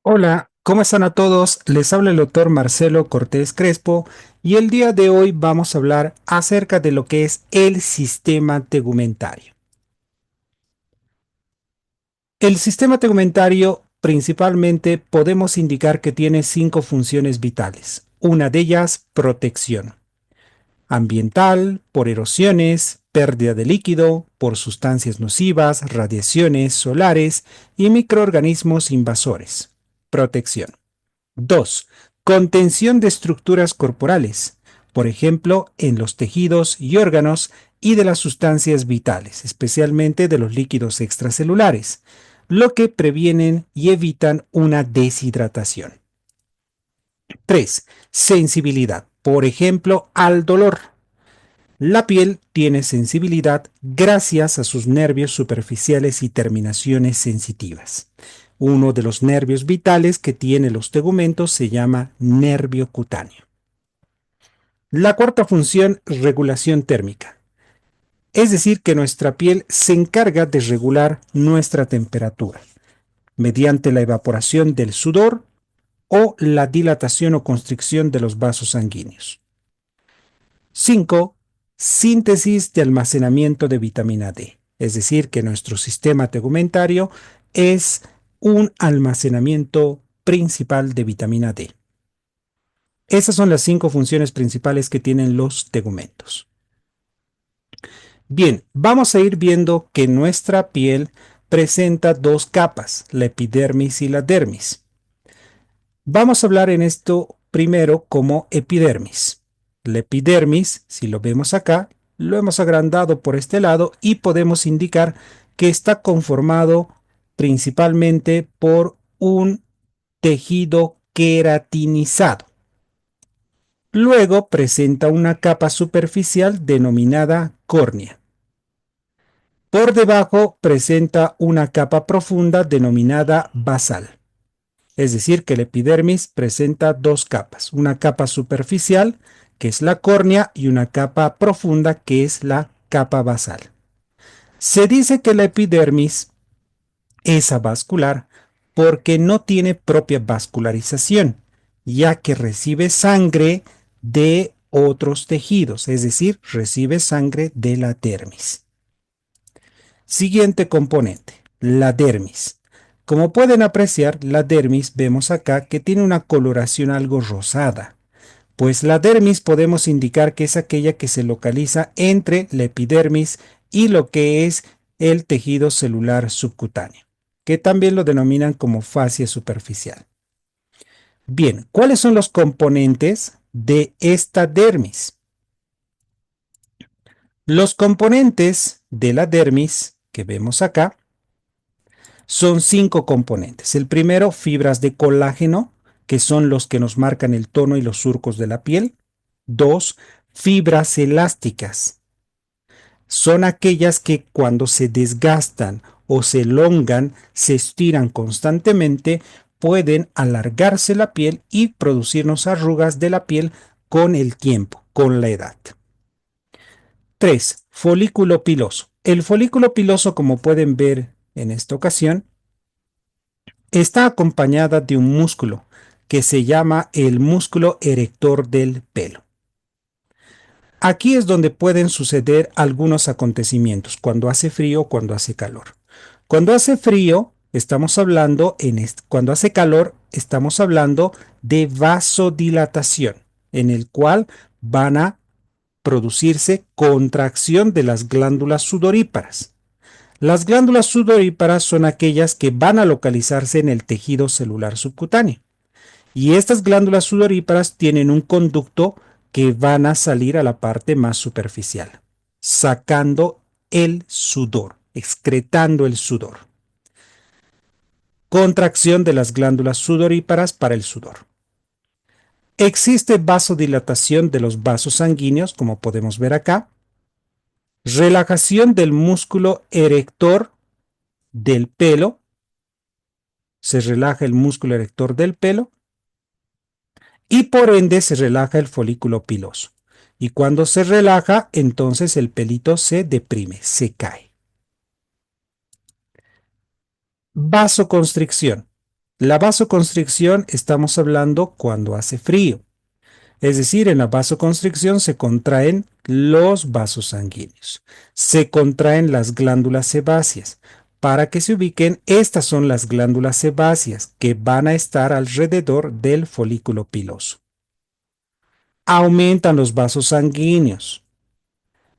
Hola, ¿cómo están a todos? Les habla el doctor Marcelo Cortés Crespo y el día de hoy vamos a hablar acerca de lo que es el sistema tegumentario. El sistema tegumentario principalmente podemos indicar que tiene cinco funciones vitales. Una de ellas, protección ambiental, por erosiones, pérdida de líquido, por sustancias nocivas, radiaciones solares y microorganismos invasores. Protección. 2. Contención de estructuras corporales, por ejemplo, en los tejidos y órganos y de las sustancias vitales, especialmente de los líquidos extracelulares, lo que previenen y evitan una deshidratación. 3. Sensibilidad, por ejemplo, al dolor. La piel tiene sensibilidad gracias a sus nervios superficiales y terminaciones sensitivas. Uno de los nervios vitales que tiene los tegumentos se llama nervio cutáneo. La cuarta función, regulación térmica. Es decir, que nuestra piel se encarga de regular nuestra temperatura mediante la evaporación del sudor o la dilatación o constricción de los vasos sanguíneos. 5. Síntesis de almacenamiento de vitamina D. Es decir, que nuestro sistema tegumentario es un almacenamiento principal de vitamina D. Esas son las cinco funciones principales que tienen los tegumentos. Bien, vamos a ir viendo que nuestra piel presenta dos capas, la epidermis y la dermis. Vamos a hablar en esto primero como epidermis. La epidermis, si lo vemos acá, lo hemos agrandado por este lado y podemos indicar que está conformado principalmente por un tejido queratinizado. Luego presenta una capa superficial denominada córnea. Por debajo presenta una capa profunda denominada basal. Es decir, que el epidermis presenta dos capas, una capa superficial, que es la córnea, y una capa profunda, que es la capa basal. Se dice que la epidermis es avascular porque no tiene propia vascularización, ya que recibe sangre de otros tejidos, es decir, recibe sangre de la dermis. Siguiente componente, la dermis. Como pueden apreciar, la dermis vemos acá que tiene una coloración algo rosada, pues la dermis podemos indicar que es aquella que se localiza entre la epidermis y lo que es el tejido celular subcutáneo, que también lo denominan como fascia superficial. Bien, ¿cuáles son los componentes de esta dermis? Los componentes de la dermis que vemos acá son cinco componentes. El primero, fibras de colágeno, que son los que nos marcan el tono y los surcos de la piel. Dos, fibras elásticas. Son aquellas que cuando se desgastan o se elongan, se estiran constantemente, pueden alargarse la piel y producirnos arrugas de la piel con el tiempo, con la edad. 3. Folículo piloso. El folículo piloso, como pueden ver en esta ocasión, está acompañada de un músculo que se llama el músculo erector del pelo. Aquí es donde pueden suceder algunos acontecimientos, cuando hace frío o cuando hace calor. Cuando hace frío, estamos hablando, cuando hace calor, estamos hablando de vasodilatación, en el cual van a producirse contracción de las glándulas sudoríparas. Las glándulas sudoríparas son aquellas que van a localizarse en el tejido celular subcutáneo. Y estas glándulas sudoríparas tienen un conducto que van a salir a la parte más superficial, sacando el sudor, excretando el sudor. Contracción de las glándulas sudoríparas para el sudor. Existe vasodilatación de los vasos sanguíneos, como podemos ver acá. Relajación del músculo erector del pelo. Se relaja el músculo erector del pelo y por ende se relaja el folículo piloso. Y cuando se relaja, entonces el pelito se deprime, se cae. Vasoconstricción. La vasoconstricción estamos hablando cuando hace frío. Es decir, en la vasoconstricción se contraen los vasos sanguíneos, se contraen las glándulas sebáceas. Para que se ubiquen, estas son las glándulas sebáceas que van a estar alrededor del folículo piloso. Aumentan los vasos sanguíneos.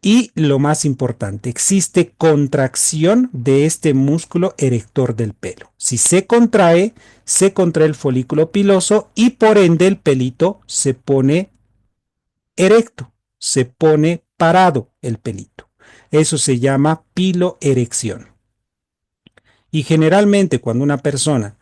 Y lo más importante, existe contracción de este músculo erector del pelo. Si se contrae el folículo piloso y por ende el pelito se pone erecto, se pone parado el pelito. Eso se llama piloerección. Y generalmente cuando una persona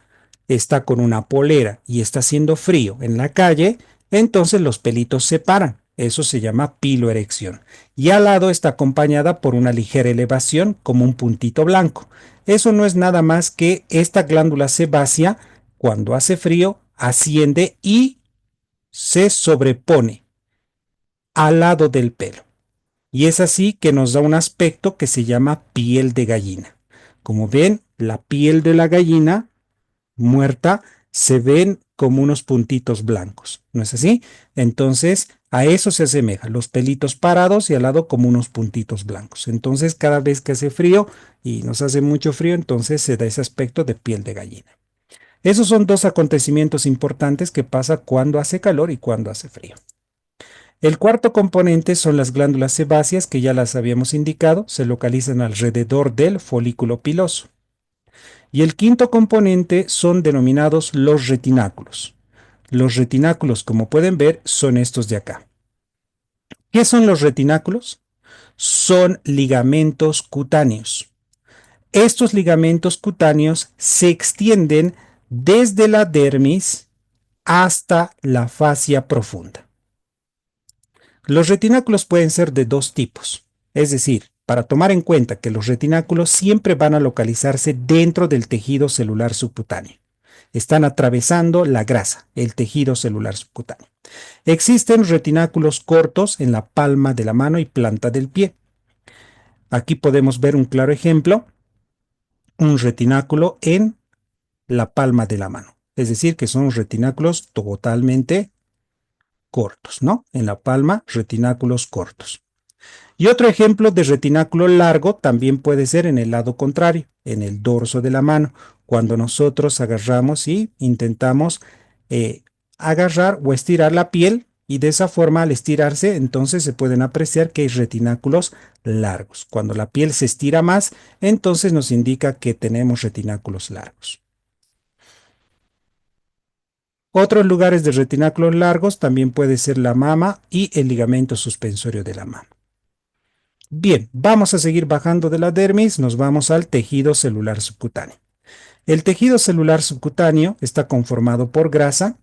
está con una polera y está haciendo frío en la calle, entonces los pelitos se paran. Eso se llama piloerección. Y al lado está acompañada por una ligera elevación como un puntito blanco. Eso no es nada más que esta glándula sebácea, cuando hace frío, asciende y se sobrepone al lado del pelo. Y es así que nos da un aspecto que se llama piel de gallina. Como ven, la piel de la gallina muerta se ven como unos puntitos blancos, ¿no es así? Entonces, a eso se asemeja, los pelitos parados y al lado como unos puntitos blancos. Entonces, cada vez que hace frío y nos hace mucho frío, entonces se da ese aspecto de piel de gallina. Esos son dos acontecimientos importantes que pasa cuando hace calor y cuando hace frío. El cuarto componente son las glándulas sebáceas, que ya las habíamos indicado, se localizan alrededor del folículo piloso. Y el quinto componente son denominados los retináculos. Los retináculos, como pueden ver, son estos de acá. ¿Qué son los retináculos? Son ligamentos cutáneos. Estos ligamentos cutáneos se extienden desde la dermis hasta la fascia profunda. Los retináculos pueden ser de dos tipos, es decir, para tomar en cuenta que los retináculos siempre van a localizarse dentro del tejido celular subcutáneo. Están atravesando la grasa, el tejido celular subcutáneo. Existen retináculos cortos en la palma de la mano y planta del pie. Aquí podemos ver un claro ejemplo, un retináculo en la palma de la mano. Es decir, que son retináculos totalmente cortos, ¿no? En la palma, retináculos cortos. Y otro ejemplo de retináculo largo también puede ser en el lado contrario, en el dorso de la mano, cuando nosotros agarramos y intentamos agarrar o estirar la piel, y de esa forma al estirarse entonces se pueden apreciar que hay retináculos largos. Cuando la piel se estira más, entonces nos indica que tenemos retináculos largos. Otros lugares de retináculos largos también puede ser la mama y el ligamento suspensorio de la mama. Bien, vamos a seguir bajando de la dermis, nos vamos al tejido celular subcutáneo. El tejido celular subcutáneo está conformado por grasa,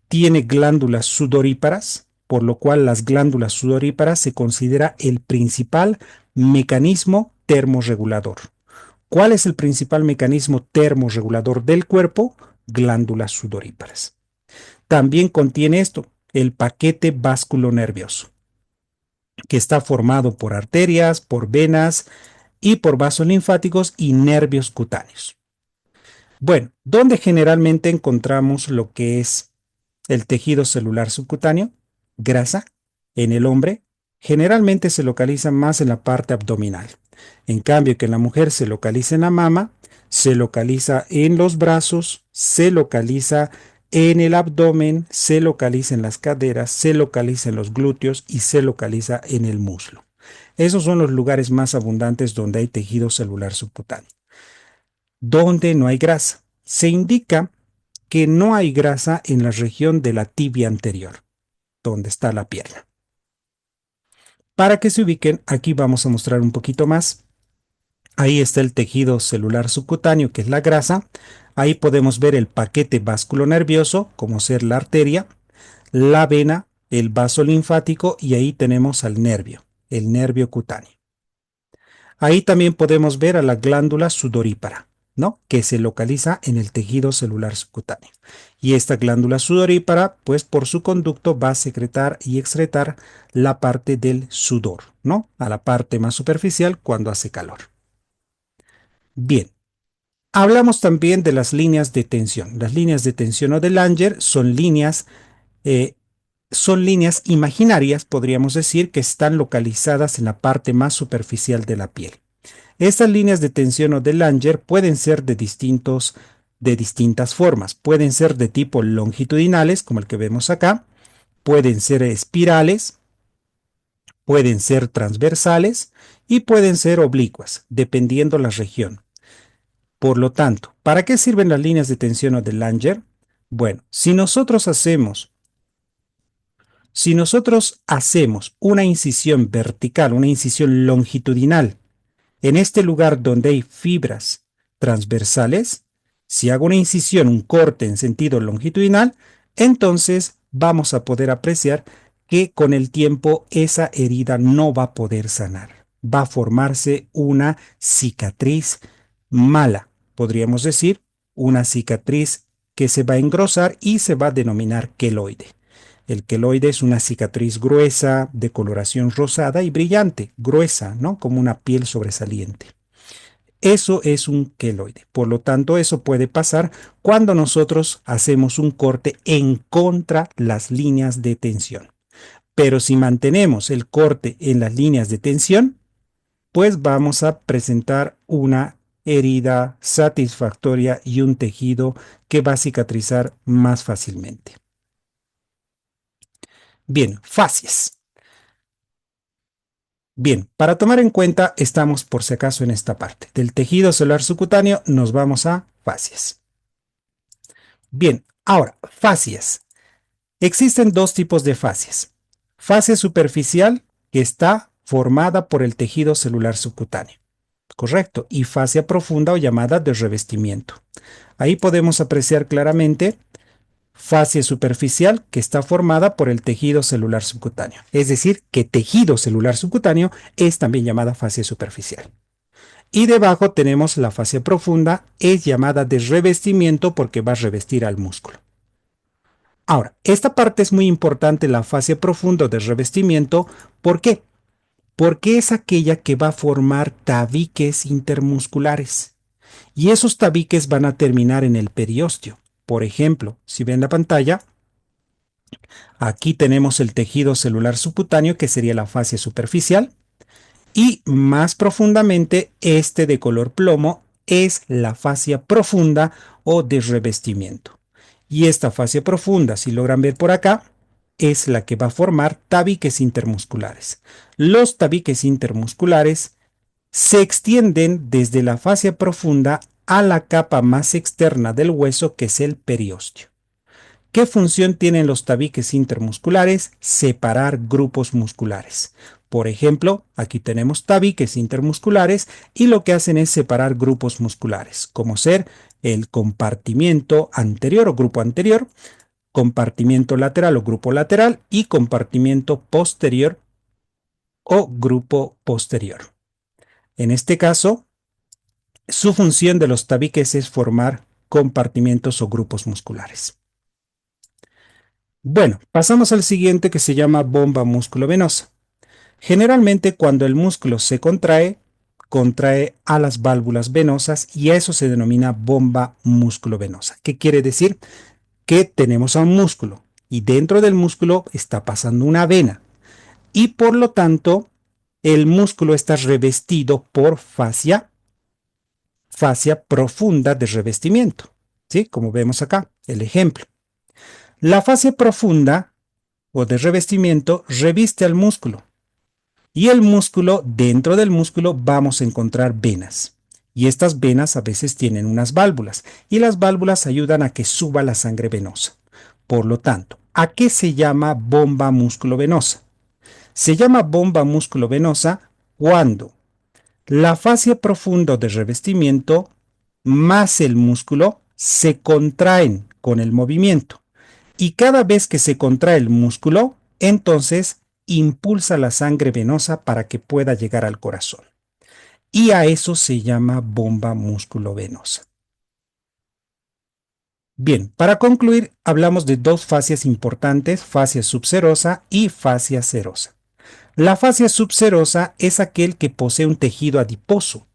tiene glándulas sudoríparas, por lo cual las glándulas sudoríparas se considera el principal mecanismo termorregulador. ¿Cuál es el principal mecanismo termorregulador del cuerpo? Glándulas sudoríparas. También contiene esto, el paquete vasculonervioso, que está formado por arterias, por venas y por vasos linfáticos y nervios cutáneos. Bueno, ¿dónde generalmente encontramos lo que es el tejido celular subcutáneo? Grasa en el hombre generalmente se localiza más en la parte abdominal. En cambio, que en la mujer se localiza en la mama, se localiza en los brazos, se localiza en el abdomen, se localiza en las caderas, se localiza en los glúteos y se localiza en el muslo. Esos son los lugares más abundantes donde hay tejido celular subcutáneo. Donde no hay grasa. Se indica que no hay grasa en la región de la tibia anterior, donde está la pierna. Para que se ubiquen, aquí vamos a mostrar un poquito más. Ahí está el tejido celular subcutáneo, que es la grasa. Ahí podemos ver el paquete vasculonervioso, como ser la arteria, la vena, el vaso linfático y ahí tenemos al nervio, el nervio cutáneo. Ahí también podemos ver a la glándula sudorípara, ¿no? Que se localiza en el tejido celular subcutáneo. Y esta glándula sudorípara, pues por su conducto va a secretar y excretar la parte del sudor, ¿no? A la parte más superficial cuando hace calor. Bien, Hablamos también de las líneas de tensión. Las líneas de tensión o de Langer eh, son líneas imaginarias, podríamos decir, que están localizadas en la parte más superficial de la piel. Estas líneas de tensión o de Langer pueden ser de distintas formas. Pueden ser de tipo longitudinales, como el que vemos acá, pueden ser espirales, pueden ser transversales y pueden ser oblicuas, dependiendo la región. Por lo tanto, ¿para qué sirven las líneas de tensión o de Langer? Bueno, si nosotros hacemos una incisión vertical, una incisión longitudinal, en este lugar donde hay fibras transversales, si hago una incisión, un corte en sentido longitudinal, entonces vamos a poder apreciar que con el tiempo esa herida no va a poder sanar. Va a formarse una cicatriz mala, podríamos decir, una cicatriz que se va a engrosar y se va a denominar queloide. El queloide es una cicatriz gruesa, de coloración rosada y brillante, gruesa, ¿no? Como una piel sobresaliente. Eso es un queloide. Por lo tanto, eso puede pasar cuando nosotros hacemos un corte en contra las líneas de tensión. Pero si mantenemos el corte en las líneas de tensión, pues vamos a presentar una herida satisfactoria y un tejido que va a cicatrizar más fácilmente. Bien, fascias. Bien, para tomar en cuenta, estamos por si acaso en esta parte. Del tejido celular subcutáneo nos vamos a fascias. Bien, ahora, fascias. Existen dos tipos de fascias. Fascia superficial, que está formada por el tejido celular subcutáneo. Correcto. Y fascia profunda o llamada de revestimiento. Ahí podemos apreciar claramente fascia superficial que está formada por el tejido celular subcutáneo. Es decir, que tejido celular subcutáneo es también llamada fascia superficial. Y debajo tenemos la fascia profunda, es llamada de revestimiento porque va a revestir al músculo. Ahora, esta parte es muy importante, la fascia profunda de revestimiento. ¿Por qué? Porque es aquella que va a formar tabiques intermusculares. Y esos tabiques van a terminar en el periósteo. Por ejemplo, si ven la pantalla, aquí tenemos el tejido celular subcutáneo, que sería la fascia superficial, y más profundamente, este de color plomo es la fascia profunda o de revestimiento. Y esta fascia profunda, si logran ver por acá, es la que va a formar tabiques intermusculares. Los tabiques intermusculares se extienden desde la fascia profunda a la capa más externa del hueso, que es el periósteo. ¿Qué función tienen los tabiques intermusculares? Separar grupos musculares. Por ejemplo, aquí tenemos tabiques intermusculares y lo que hacen es separar grupos musculares, como ser el compartimiento anterior o grupo anterior, compartimiento lateral o grupo lateral y compartimiento posterior o grupo posterior. En este caso, su función de los tabiques es formar compartimientos o grupos musculares. Bueno, pasamos al siguiente, que se llama bomba músculo-venosa. Generalmente cuando el músculo se contrae, contrae a las válvulas venosas y a eso se denomina bomba músculo-venosa. ¿Qué quiere decir? Que tenemos a un músculo y dentro del músculo está pasando una vena y por lo tanto el músculo está revestido por fascia profunda de revestimiento. ¿Sí? Como vemos acá, el ejemplo. La fascia profunda o de revestimiento reviste al músculo. Y el músculo, dentro del músculo vamos a encontrar venas. Y estas venas a veces tienen unas válvulas. Y las válvulas ayudan a que suba la sangre venosa. Por lo tanto, ¿a qué se llama bomba músculo-venosa? Se llama bomba músculo-venosa cuando la fascia profunda de revestimiento más el músculo se contraen con el movimiento. Y cada vez que se contrae el músculo, entonces impulsa la sangre venosa para que pueda llegar al corazón. Y a eso se llama bomba músculo-venosa. Bien, para concluir, hablamos de dos fascias importantes, fascia subserosa y fascia serosa. La fascia subserosa es aquel que posee un tejido adiposo,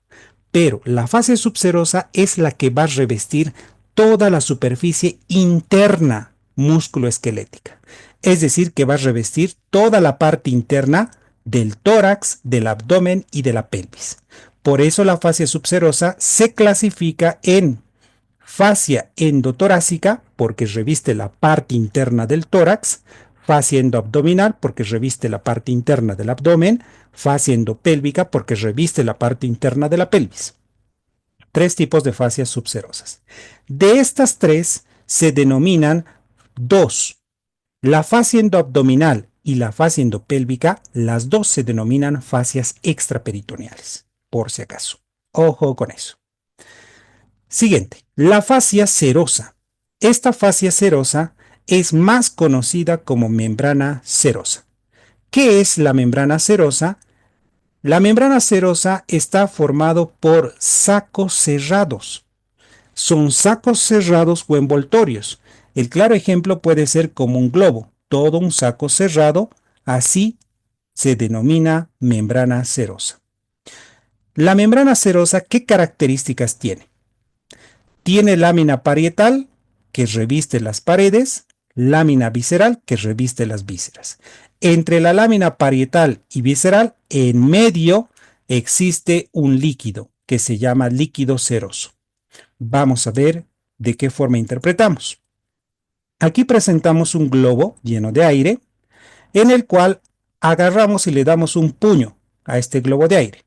pero la fascia subserosa es la que va a revestir toda la superficie interna musculoesquelética. Es decir, que va a revestir toda la parte interna del tórax, del abdomen y de la pelvis. Por eso la fascia subserosa se clasifica en fascia endotorácica, porque reviste la parte interna del tórax; fascia endoabdominal, porque reviste la parte interna del abdomen; fascia endopélvica, porque reviste la parte interna de la pelvis. Tres tipos de fascias subserosas. De estas tres se denominan dos. La fascia endoabdominal y la fascia endopélvica, las dos se denominan fascias extraperitoneales, por si acaso. Ojo con eso. Siguiente, la fascia serosa. Esta fascia serosa es más conocida como membrana serosa. ¿Qué es la membrana serosa? La membrana serosa está formado por sacos cerrados. Son sacos cerrados o envoltorios. El claro ejemplo puede ser como un globo, todo un saco cerrado, así se denomina membrana serosa. La membrana serosa, ¿qué características tiene? Tiene lámina parietal, que reviste las paredes; lámina visceral, que reviste las vísceras. Entre la lámina parietal y visceral, en medio, existe un líquido que se llama líquido seroso. Vamos a ver de qué forma interpretamos. Aquí presentamos un globo lleno de aire, en el cual agarramos y le damos un puño a este globo de aire.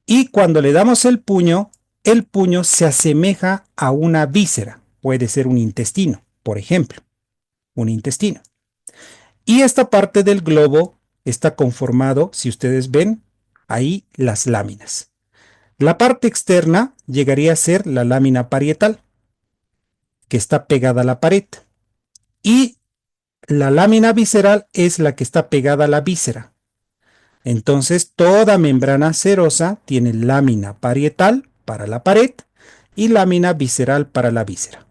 Y cuando le damos el puño se asemeja a una víscera. Puede ser un intestino, por ejemplo, un intestino. Y esta parte del globo está conformado, si ustedes ven, ahí las láminas. La parte externa llegaría a ser la lámina parietal, que está pegada a la pared. Y la lámina visceral es la que está pegada a la víscera. Entonces, toda membrana serosa tiene lámina parietal para la pared y lámina visceral para la víscera.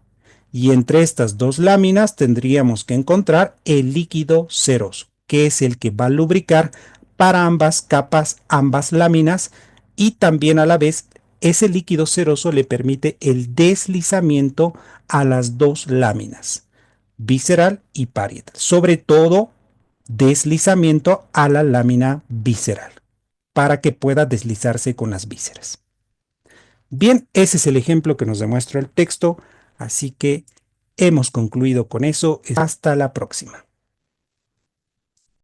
Y entre estas dos láminas tendríamos que encontrar el líquido seroso, que es el que va a lubricar para ambas capas, ambas láminas, y también a la vez ese líquido seroso le permite el deslizamiento a las dos láminas, visceral y parietal. Sobre todo, deslizamiento a la lámina visceral, para que pueda deslizarse con las vísceras. Bien, ese es el ejemplo que nos demuestra el texto, así que hemos concluido con eso. Hasta la próxima.